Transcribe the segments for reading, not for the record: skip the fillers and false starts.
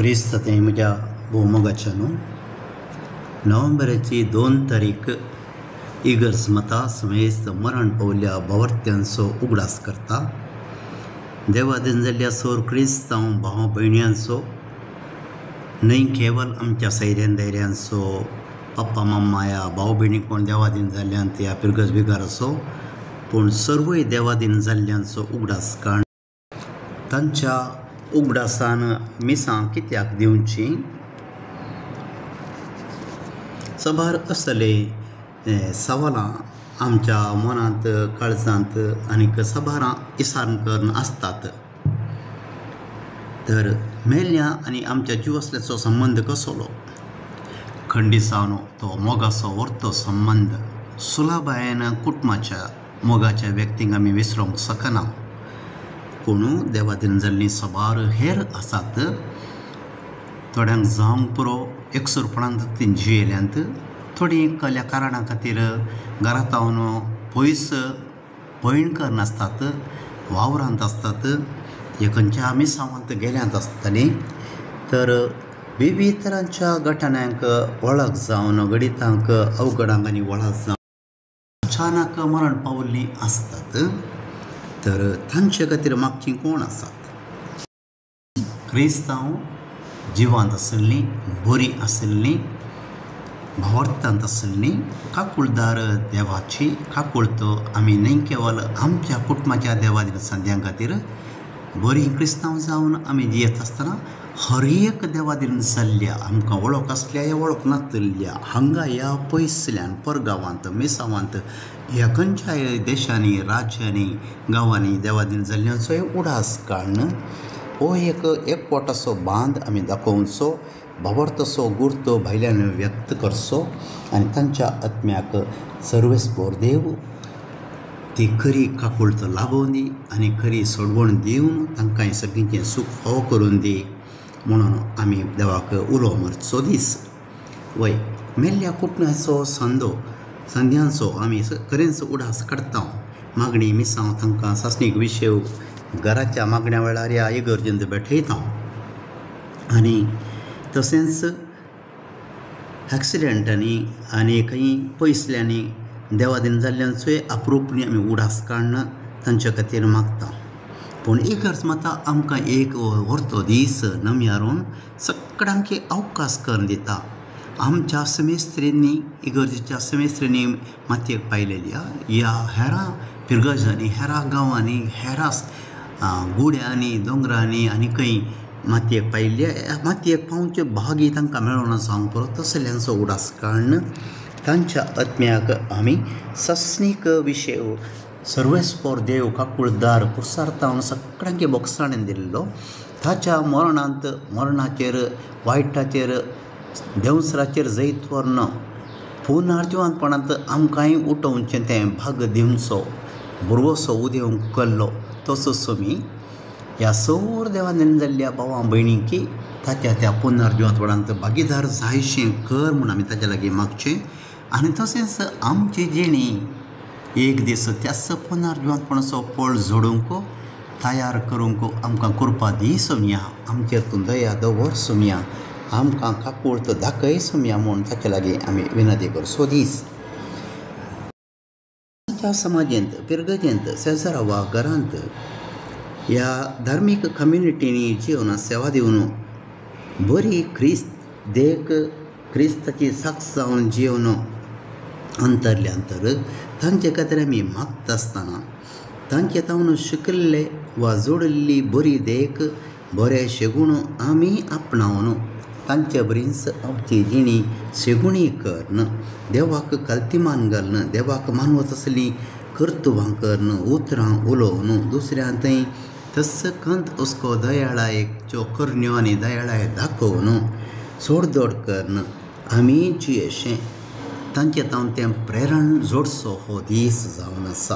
क्रिस्त ते म्हज्या भोवमोगाच्यान नोव्हेंबराची 2 तारीख इगर्ज मता समेस्त मरण पावल्या भावार्थ्यांचो उगडास करता. देवादीन जाल्ल्या सौर क्रिस्तांव भाव भयण्यांचो न्हय केवल आमच्या सैऱ्यान धैर्यांचो पप्पा मम्मा या भाव भयणी कोण देवादीन जाल्ल्यांत या पिरगज बिगार असो पूण सर्वय देवादीन जाल्ल्यांचो उगडास कारण तांच्या उगडासान मिसां कित्याक दिवची. सभार असले सवालां आमच्या मनांत काळजांत आनीक सभारां इसारण करून आसतात. तर मेल्ल्या आनी आमच्या जीव असल्याचो संबंध कसलो? खंडिसावनो तो मोगाचो व्हरतो संबंध सुलभायेन कुटुंबाच्या मोगाच्या व्यक्तींक आमी विसरूंक शकना. पूण देवादीन जाल्लीं सबार हेर आसात. थोड्यांक जावंक पुरो एकसुरपणांत तीं जियेल्यांत, थोडीं कसल्या कारणां खातीर घरांतावन पयस भयणकर नासतात, वावरांत आसतात, ह्या खंयच्या मिसावांत गेल्यांत आसतलीं. तर विविध तरांच्या घटनांक वळख जावन गणितांक अवघडांक आनी वळख जावन अचानक मरण पावल्लीं आसतात. तर तांचे खातीर मागचीं कोण आसात? क्रिस्तांव जिवांत आसलीं, बरीं आसलीं, भावार्थांत आसलीं, काकुळदार देवाची काकुळत आमी न्हय केवल आमच्या कुटुंबाच्या देवादीन संद्यां खातीर बरीं क्रिस्तांव जावन आमी जियेत आसतना हर एक देवादीन जाल्ल्या आमकां वळख आसल्या या वळख नासल्या हांगा ह्या पयसल्यान परगांवांत मिसावांत ह्या खंयच्याय देशांनी राज्यांनी गांवांनी देवादीन जाल्ल्यांचोय उडास काडन हो एक एकवटाचो बांद आमी दाखोवचो, भावार्थाचो गुर्तो भायल्यान व्यक्त करचो आनी तांच्या आत्म्याक सर्वेस्पोर देव ती खरी काकुळत लाभोवन दी आनी खरी सोडवण दिवन तांकांय सगळींचें सूख फावो करून दी म्हणून आमी देवाक उलो मारचो दीस. वय मेल्ल्या कुटुंबाचो संद्यांचो आमी खरेंच उडास काडटा. मागणी मिसांव तांकां सासणीक विशय घराच्या मागण्या वेळार ह्या इगर्जेंत भेटयता. आनी तशेंच एक्सिडेंटांनी आनी खंय पयसल्यांनी देवादीन जाल्ल्यांचोय अप्रूपणी आमी उडास काडन तांचे खातीर मागता. पूण इगर्ज माता आमकां एक व्हरतो दीस नम्यारून सगळ्यांक अवकाश करून दिता. आमच्या समेस्त्रींनी इगर्जेच्या समेस्त्रींनी मातयेक पायलेल्या ह्या हेरां पिरगजांनी हेरां गांवांनी हेरां गुड्यांनी दोंगरांनी आनी खंय मातयेक पायिल्ल्या मातयेक पावचे भागी तांकां मेळोना जावंक पुरो तसल्यांचो उडास काडन तांच्या आत्म्याक आमी सस्नीक विशय सर्वेस्पोर देव काकुळदार पुरसारतावन सगळ्यांक बोगसाणेन दिल्लो ताच्या मरणाचेर वायटाचेर देंवसराचेर जैत व्हरन पुनर्जिवंतपणांत आमकांय उठोवचें तें भाग दिवचो बुरवोसो उदेवंक कल्लो. तसोच आमी ह्या सौर देवादीन जाल्ल्या भावां भयणींक ताच्या त्या पुनर्जिवंतपणांत भागीदार जायशें कर म्हूण आमी ताच्या लागीं मागचें. आनी तशेंच आमची जिणी एक दीस त्याच पुनर्जिवंतपणाचो पळ जोडूंक तयार करूंक आमकां कृपा दी सोमया, आमचेर तूं दया दवर सोमया, आमकां काकुळत दाखय सोमया म्हूण ताचे लागीं आमी विनंती करचो दीस. आमच्या समाजेंत पिरगजेंत शेजारा वा घरांत ह्या धार्मीक कम्युनिटींनी जीवन सेवा दिवन बरी क्रिस्ताची साक्ष जावन जिवन अंतरल्यांतर तांचे खातीर आमी मागता आसतना तांचे तावन शिकिल्ले वा जोडिल्ली बरी देख बरे शेगूण आमी आपणावन तांचे बरीच आमची जिणी शेगुणी करन देवाक कल्तिमान घालन देवाक मानवत आसली कर्तुवां करन उतरां उलोवन दुसऱ्यां थंय तस्कंत उसको दयाळायेच्यो करण्यो आनी दयाळाय दाखोवन सोडदोड करन आमी जियेशें तांचे तावन तें प्रेरण जोडचो हो दीस जावन आसा.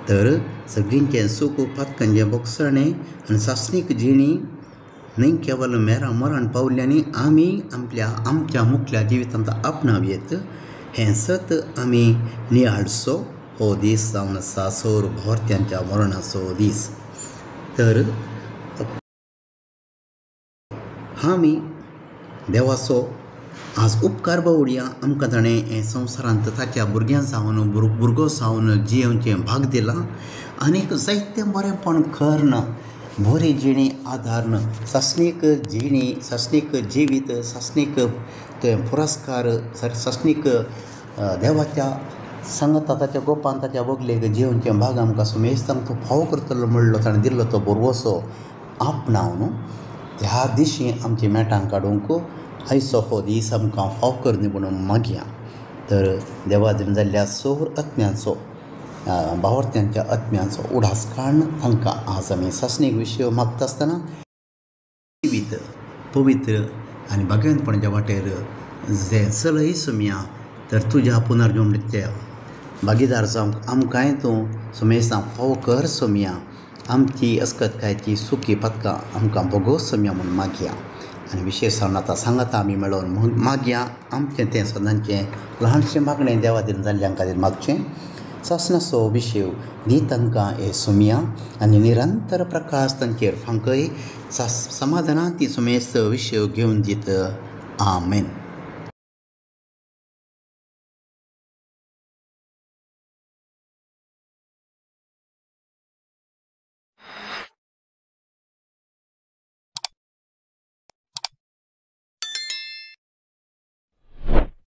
तर सगळींचें सूख पातकांचें बोगसणें आनी सासणीक जिणी न्हय केवल मरण पावल्यांनी आमी आमच्या मुखल्या जिवितांत आपणावयेत हें सत आमी नियाळचो हो दीस जावन आसा सौर भावार्थ्यांच्या मरणाचो दीस. तर आमी देवाचो आज उपकार बावडया आमकां ताणें हे संवसारांत ताच्या भुरग्यां जावन भुरगो जावन जियोवचें भाग दिलां आनीक जायतें बरेंपण करना बरी जिणी आदारन सस्नीक जिणी सस्नीक जिवीत सस्नीक ते पुरस्कार सस्नीक देवाच्या सांगता ताच्या गोपान ताच्या वगलेक जियोवचें भाग आमकां सुमेस्तांक तो फाव करतलो म्हणलो ताणें दिल्लो तो बरवसो आपणावन ह्या दिशी आमची मेटां काडूंक आयचो हो दीस आमकां फाव करनी म्हणून मागया. तर देवादिन जाल्ल्या सगळ्या आत्म्यांचो भावार्थ्यांच्या आत्म्यांचो उडास काडून तांकां आज आमी सस्नीक विशय मागता आसतना जिवीत पवित्र आनी भगवंतपणाच्या वाटेर जे चलय सुमया तर तुज्या पुनर्जन्माच्या भागीदार जावंक आमकांय तूं सुमेस्तां फाव कर सुमया. आमची अस्कतकायची सुखी पदकां आमकां भोगो सुमया म्हणून मागया. आनी विशेशान आतां सांगाता आमी मेळोन मागया आमचें तें सदांचें ल्हानशें मागणें देवा दिवन जाल्ल्यां खातीर मागचें. सासणाचो विशय दी तांकां हे सुमया आनी निरंतर प्रकाश तांचेर फांकय समाधानान ती सुमेस्त विशय घेवन दीत. आमेन.